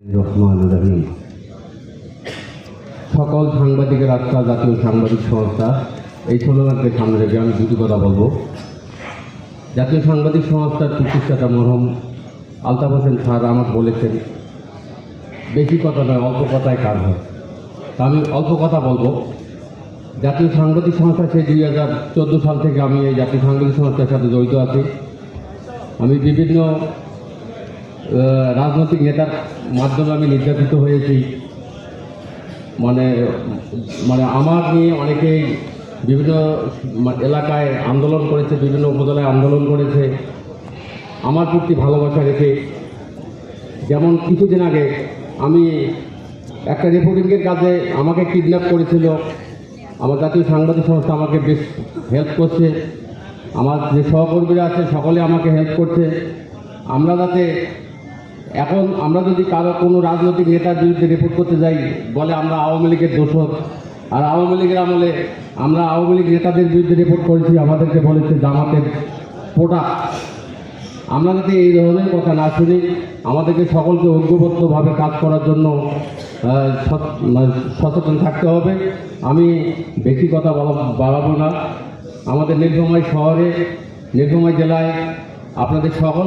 রহমানুর রহিম। সকল সাংবাদিকের আস্থা জাতীয় সাংবাদিক সংস্থা এই স্লোগানকে সামনে রেখে আমি দুটি কথা বলবো। জাতীয় সাংবাদিক সংস্থার প্রতিষ্ঠাতা মরহুম আলতাফ হোসেন স্যার আমাকে বলেছেন, বেশি কথা নয় অল্প কথায় কাজ হয়। তা আমি অল্প কথা বলবো। জাতীয় সাংবাদিক সংস্থা সেই 2014 সাল থেকে আমি এই জাতীয় সাংবাদিক সংস্থার সাথে জড়িত আছি। আমি বিভিন্ন রাজনৈতিক নেতার মাধ্যমে আমি নির্যাতিত হয়েছি। মানে আমার নিয়ে অনেকেই বিভিন্ন এলাকায় আন্দোলন করেছে, বিভিন্ন উপজেলায় আন্দোলন করেছে আমার প্রতি ভালোবাসা রেখে। যেমন কিছুদিন আগে আমি একটা রিপোর্টিংয়ের কাজে আমাকে কিডন্যাপ করেছিল। আমার জাতীয় সাংবাদিক সংস্থা আমাকে বেশ হেল্প করছে, আমার যে সহকর্মীরা আছে সকলে আমাকে হেল্প করছে। আমরা যদি কারো কোনো রাজনৈতিক নেতার বিরুদ্ধে রিপোর্ট করতে যাই, বলে আমরা আওয়ামী লীগের দোষক। আর আওয়ামী লীগের আমলে আমরা আওয়ামী লীগ নেতাদের বিরুদ্ধে রিপোর্ট করেছি, আমাদেরকে বলেছে জামাতের প্রোডাক্ট। আমরা যাতে এই ধরনের কথা না শুনি, আমাদেরকে সকলকে ঐক্যবদ্ধভাবে কাজ করার জন্য সচেতন থাকতে হবে। আমি বেশি কথা বাড়াবো না। আমাদের নীলফামারী শহরে, নীলফামারী জেলায় আপনাদের সকল